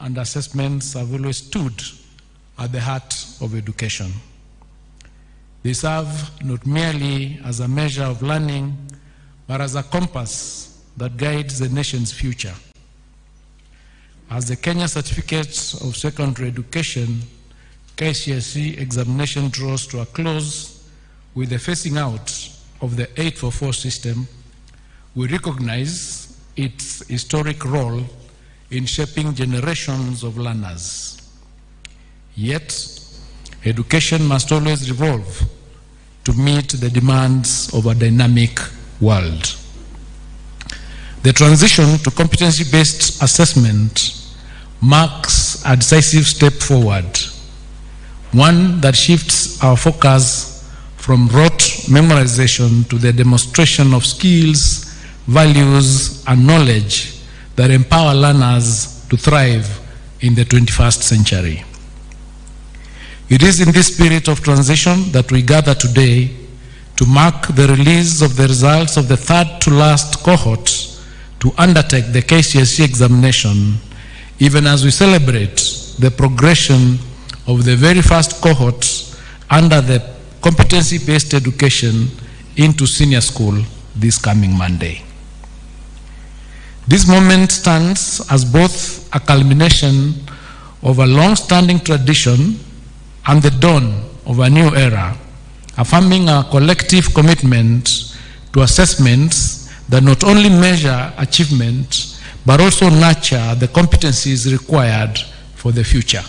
and assessments have always stood at the heart of education. They serve not merely as a measure of learning, but as a compass that guides the nation's future. As the Kenya Certificate of Secondary Education KCSE examination draws to a close with the phasing out of the 844 system, we recognize its historic role in shaping generations of learners. Yet, education must always evolve to meet the demands of a dynamic world. The transition to competency-based assessment marks a decisive step forward, one that shifts our focus from rote memorization to the demonstration of skills, values, and knowledge that empower learners to thrive in the 21st century. It is in this spirit of transition that we gather today to mark the release of the results of the third to last cohort to undertake the KCSE examination, even as we celebrate the progression of the very first cohort under the competency-based education into senior school this coming Monday. This moment stands as both a culmination of a long-standing tradition and the dawn of a new era, affirming our collective commitment to assessments that not only measure achievement, but also nurture the competencies required for the future.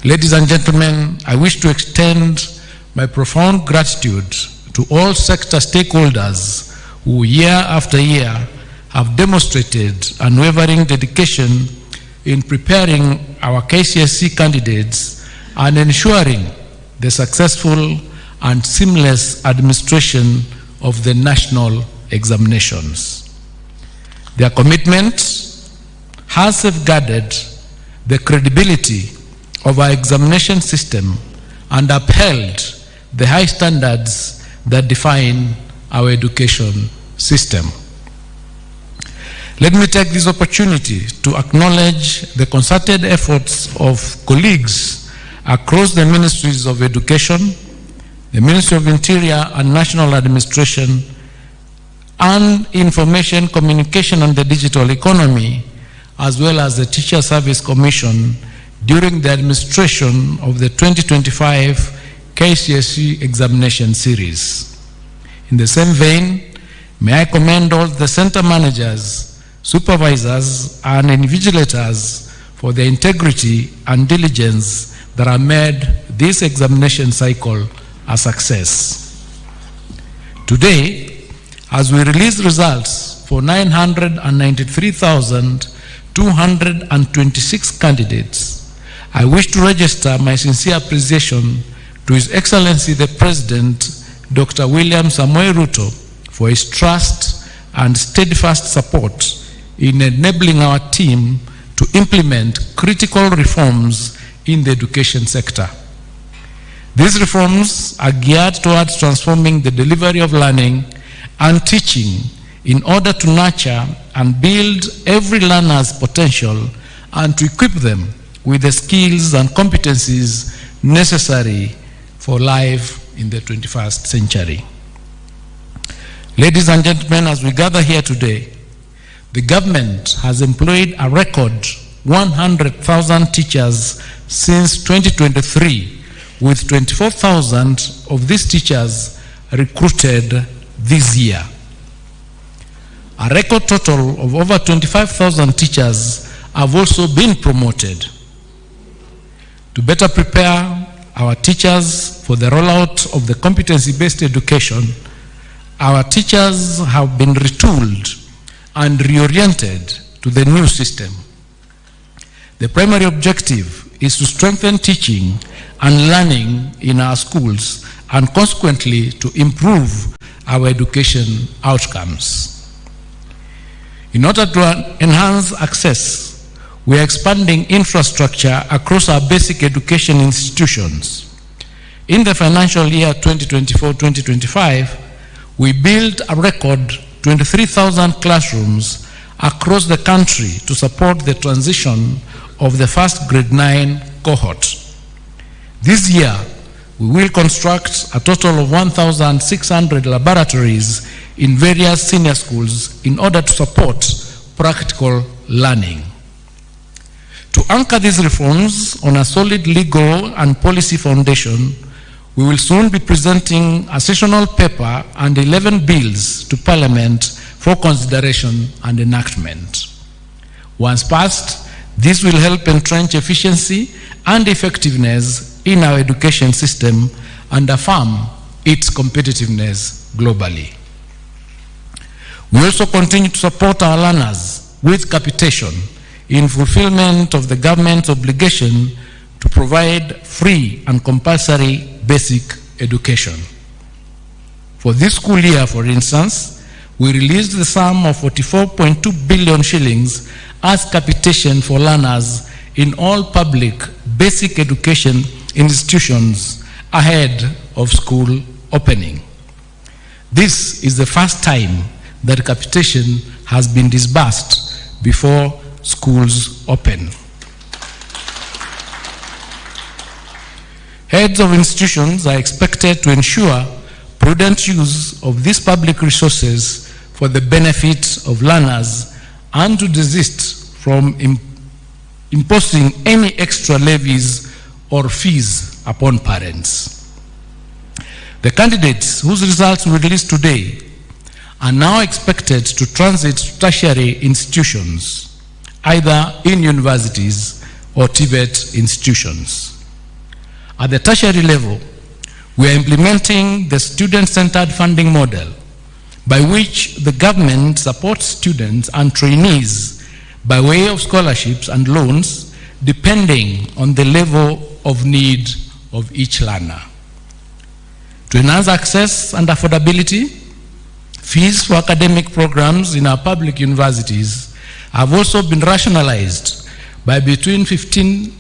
Ladies and gentlemen, I wish to extend my profound gratitude to all sector stakeholders who year after year have demonstrated unwavering dedication in preparing our KCSE candidates and ensuring the successful and seamless administration of the national examinations. Their commitment has safeguarded the credibility of our examination system and upheld the high standards that define our education system. Let me take this opportunity to acknowledge the concerted efforts of colleagues across the Ministries of Education, the Ministry of Interior and National Administration, and Information, Communication and the Digital Economy, as well as the Teacher Service Commission during the administration of the 2025 KCSE examination series. In the same vein, may I commend all the center managers, supervisors, and invigilators for their integrity and diligence that have made this examination cycle a success. Today, as we release results for 993,226 candidates, I wish to register my sincere appreciation to His Excellency the President, Dr. William Samoei Ruto, for his trust and steadfast support in enabling our team to implement critical reforms in the education sector. These reforms are geared towards transforming the delivery of learning and teaching in order to nurture and build every learner's potential and to equip them with the skills and competencies necessary for life in the 21st century. Ladies and gentlemen, as we gather here today, the government has employed a record 100,000 teachers since 2023, with 24,000 of these teachers recruited this year. A record total of over 25,000 teachers have also been promoted. To better prepare our teachers for the rollout of the competency-based education, our teachers have been retooled and reoriented to the new system. The primary objective is to strengthen teaching and learning in our schools and consequently to improve our education outcomes. In order to enhance access, we are expanding infrastructure across our basic education institutions. In the financial year 2024-2025, we built a record 23,000 classrooms across the country to support the transition of the first grade 9 cohort. This year, we will construct a total of 1,600 laboratories in various senior schools in order to support practical learning. To anchor these reforms on a solid legal and policy foundation, we will soon be presenting a sessional paper and 11 bills to Parliament for consideration and enactment. Once passed, this will help entrench efficiency and effectiveness in our education system and affirm its competitiveness globally. We also continue to support our learners with capitation in fulfillment of the government's obligation to provide free and compulsory basic education. For this school year, for instance, we released the sum of 44.2 billion shillings as capitation for learners in all public basic education institutions ahead of school opening. This is the first time that capitation has been disbursed before schools open. Heads of institutions are expected to ensure prudent use of these public resources for the benefit of learners and to desist from imposing any extra levies or fees upon parents. The candidates whose results we released today are now expected to transit to tertiary institutions, either in universities or TVET institutions. At the tertiary level, we are implementing the student-centered funding model by which the government supports students and trainees by way of scholarships and loans depending on the level of need of each learner. To enhance access and affordability, fees for academic programs in our public universities have also been rationalized by between 15%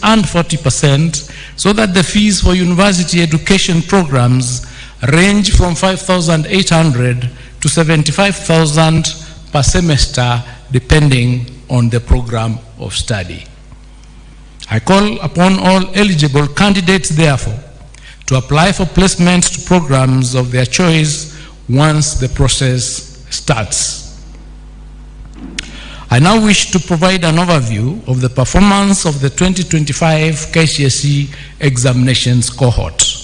and 40%, so that the fees for university education programs range from 5,800 to 75,000 per semester, depending on the program of study. I call upon all eligible candidates, therefore, to apply for placement to programs of their choice once the process starts. I now wish to provide an overview of the performance of the 2025 KCSE examinations cohort.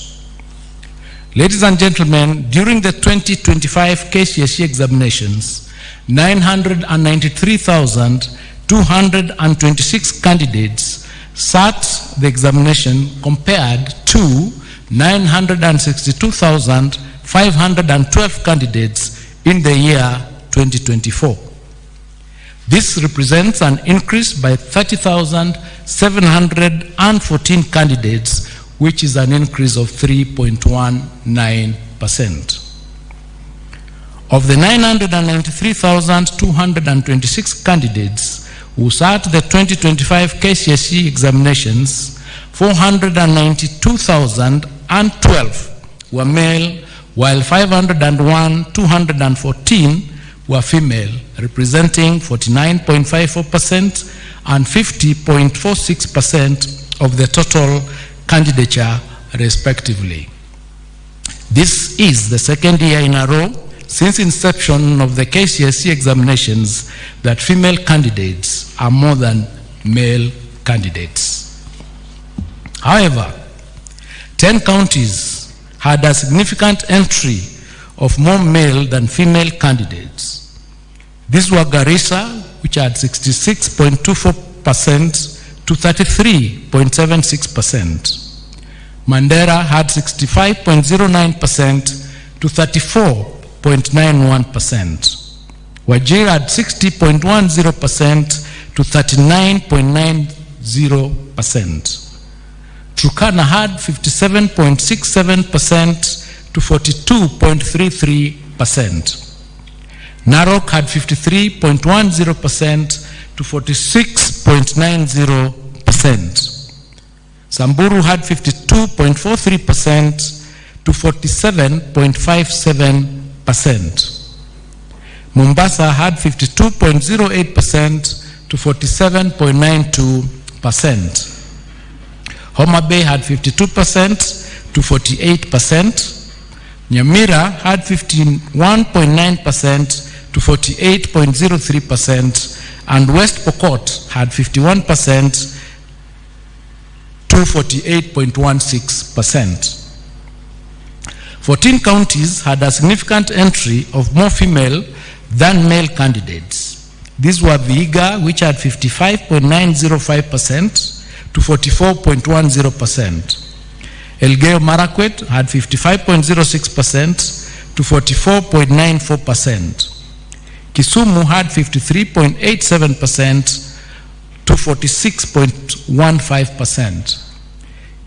Ladies and gentlemen, during the 2025 KCSE examinations, 993,226 candidates sat the examination compared to 962,512 candidates in the year 2024. This represents an increase by 30,714 candidates, which is an increase of 3.19%. Of the 993,226 candidates who sat the 2025 KCSE examinations, 492,012 were male, while 501,214 were female, representing 49.54% and 50.46% of the total candidature, respectively. This is the second year in a row since inception of the KCSE examinations that female candidates are more than male candidates. However, 10 counties had a significant entry of more male than female candidates. These were Garissa, which had 66.24% to 33.76%. Mandera had 65.09% to 34.91%. Wajir had 60.10% to 39.90%. Turkana had 57.67% to 42.33%. Narok had 53.10% to 46.90%. Samburu had 52.43% to 47.57%. Mombasa had 52.08% to 47.92%. Homa Bay had 52% to 48%. Nyamira had 51.9% to 48.03%, and West Pokot had 51% to 48.16%. 14 counties had a significant entry of more female than male candidates. These were Vihiga, which had 55.905% to 44.10%. Elgeyo Marakwet had 55.06% to 44.94%. Kisumu had 53.87% to 46.15%.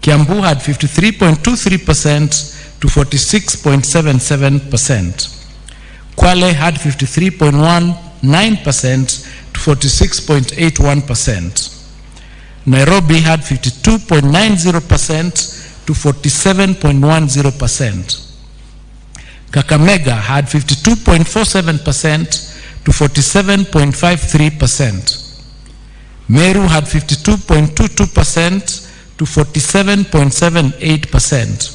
Kiambu had 53.23% to 46.77%. Kwale had 53.19% to 46.81%. Nairobi had 52.90% to 47.10%. Kakamega had 52.47% to 47.53%. Meru had 52.22% to 47.78%.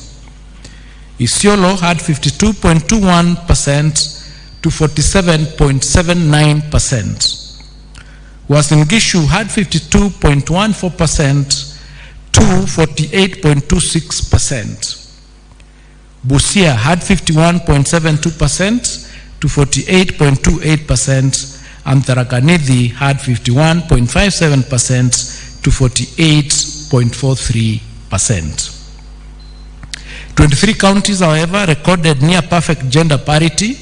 Isiolo had 52.21% to 47.79%. Uasin Gishu had 52.14% to 48.26%. Busia had 51.72% to 48.28%, and Tharaka Nithi had 51.57% to 48.43%. 23 counties, however, recorded near perfect gender parity,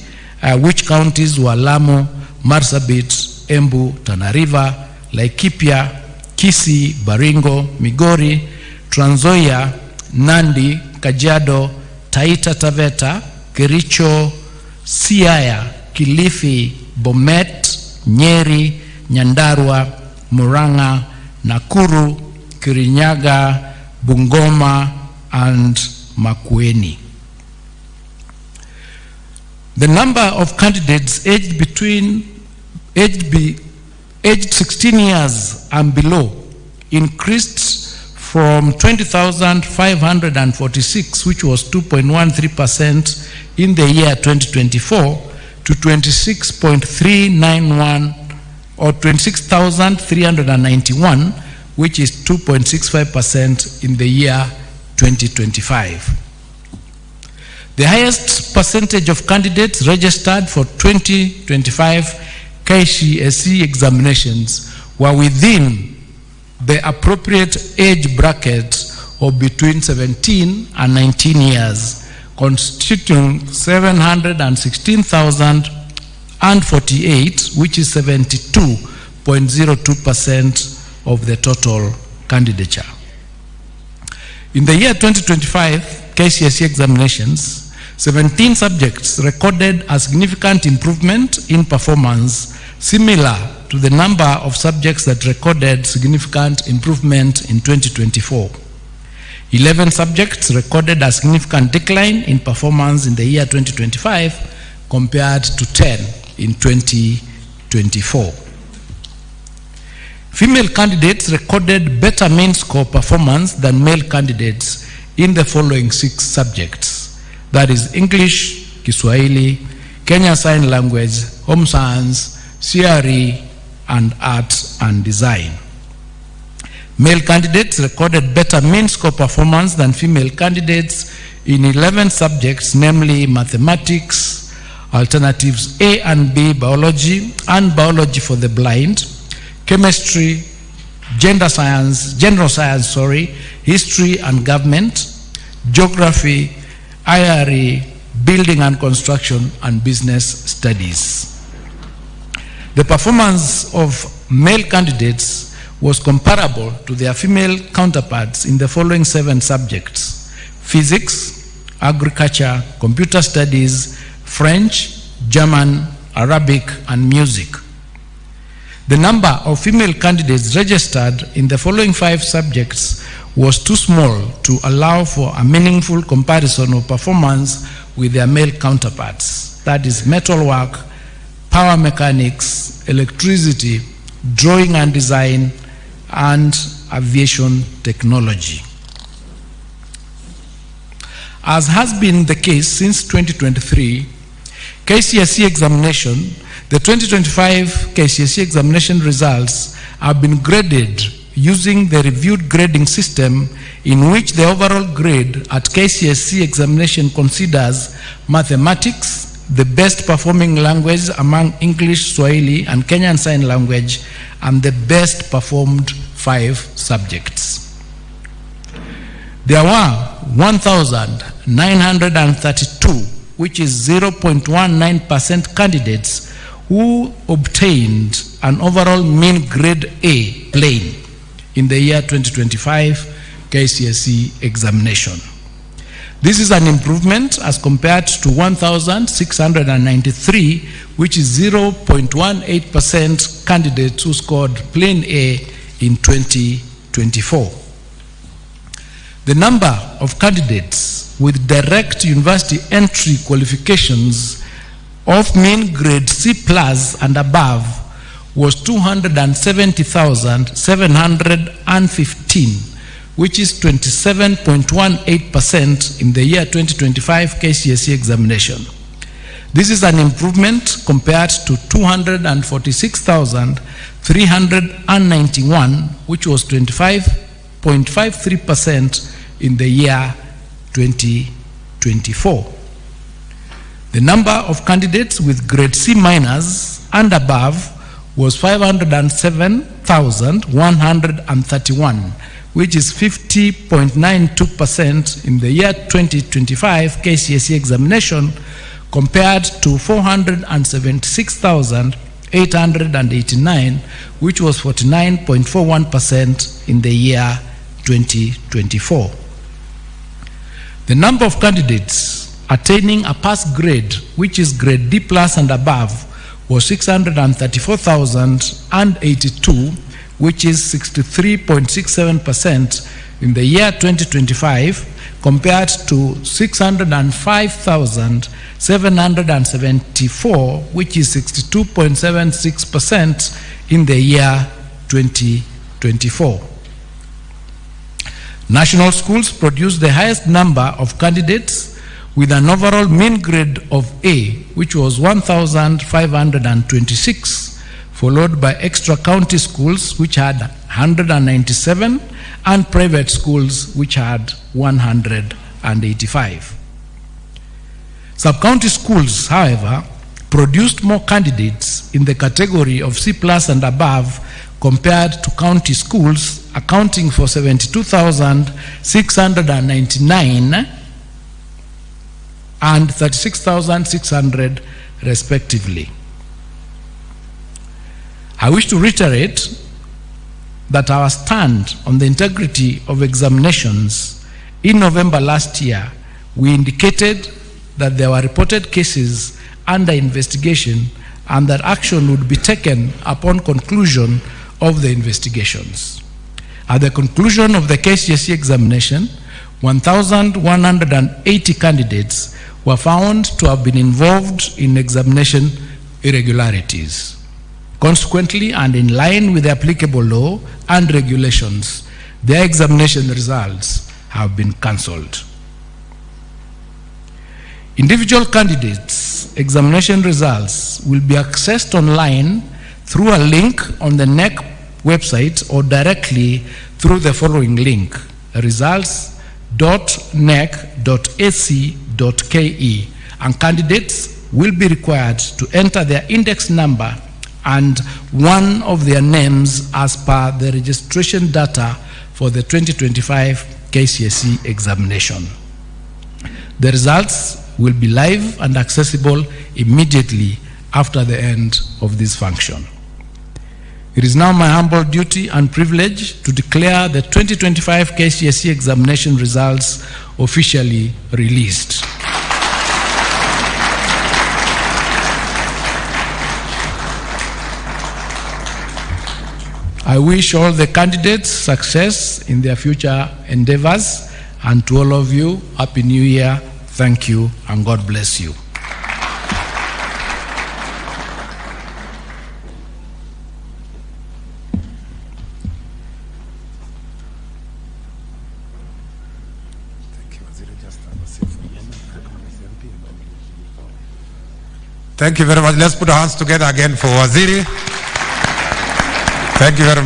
which counties were Lamu, Marsabit, Embu, Tana River, Laikipia, Kisii, Baringo, Migori, Trans Nzoia, Nandi, Kajiado, Taita Taveta, Kericho, Siaya, Kilifi, Bomet, Nyeri, Nyandarua, Murang'a, Nakuru, Kirinyaga, Bungoma, and Makwiny. The number of candidates aged 16 years and below increased from 20,546, which was 2.13% in the year 2024, to 26.391 or 26,391, which is 2.65% in the year 2025. The highest percentage of candidates registered for 2025 KCSE examinations were within the appropriate age bracket of between 17 and 19 years, constituting 716,048, which is 72.02% of the total candidature. In the year 2025 KCSE examinations, 17 subjects recorded a significant improvement in performance, similar to the number of subjects that recorded significant improvement in 2024. 11 subjects recorded a significant decline in performance in the year 2025 compared to 10 in 2024. Female candidates recorded better mean score performance than male candidates in the following 6 subjects. That is English, Kiswahili, Kenya Sign Language, Home Science, CRE, and Arts and Design. Male candidates recorded better mean score performance than female candidates in 11 subjects, namely Mathematics, Alternatives A and B, Biology, and Biology for the Blind, Chemistry, General Science, History and Government, Geography, IRE, Building and Construction, and Business Studies. The performance of male candidates was comparable to their female counterparts in the following 7 subjects: Physics, Agriculture, Computer Studies, French, German, Arabic, and Music. The number of female candidates registered in the following 5 subjects was too small to allow for a meaningful comparison of performance with their male counterparts. That is metalwork, power mechanics, electricity, drawing and design, and aviation technology. As has been the case since 2023, KCSE examination, the 2025 KCSE examination results have been graded using the reviewed grading system in which the overall grade at KCSE examination considers mathematics, the best performing language among English, Swahili, and Kenyan Sign Language, and the best performed 5 subjects. There were 1,932, which is 0.19% candidates who obtained an overall mean grade A plain in the year 2025 KCSE examination. This is an improvement as compared to 1,693, which is 0.18% candidates who scored plain A in 2024. The number of candidates with direct university entry qualifications of mean grade C+ and above was 270,715, which is 27.18% in the year 2025 KCSE examination. This is an improvement compared to 246,391, which was 25.53% in the year 2024. The number of candidates with grade C- and above was 507,131, which is 50.92% in the year 2025 KCSE examination, compared to 476,889, which was 49.41% in the year 2024. The number of candidates attaining a pass grade, which is grade D+ and above, was 634,082, which is 63.67% in the year 2025, compared to 605,774, which is 62.76% in the year 2024. National schools produced the highest number of candidates with an overall mean grade of A, which was 1,526, followed by extra county schools, which had 197, and private schools, which had 185. Sub-county schools, however, produced more candidates in the category of C+ and above compared to county schools, accounting for 72,699 and 36,600 respectively. I wish to reiterate that our stand on the integrity of examinations. In November last year, we indicated that there were reported cases under investigation and that action would be taken upon conclusion of the investigations. At the conclusion of the KCSE examination, 1,180 candidates were found to have been involved in examination irregularities. Consequently, and in line with the applicable law and regulations, their examination results have been cancelled. Individual candidates' examination results will be accessed online through a link on the NEC website or directly through the following link: results.nec.ac.ke, and candidates will be required to enter their index number and one of their names as per the registration data for the 2025 KCSE examination. The results will be live and accessible immediately after the end of this function. It is now my humble duty and privilege to declare the 2025 KCSE examination results officially released. I wish all the candidates success in their future endeavors, and to all of you, Happy New Year, thank you, and God bless you. Thank you very much. Let's put our hands together again for Waziri. Thank you very much.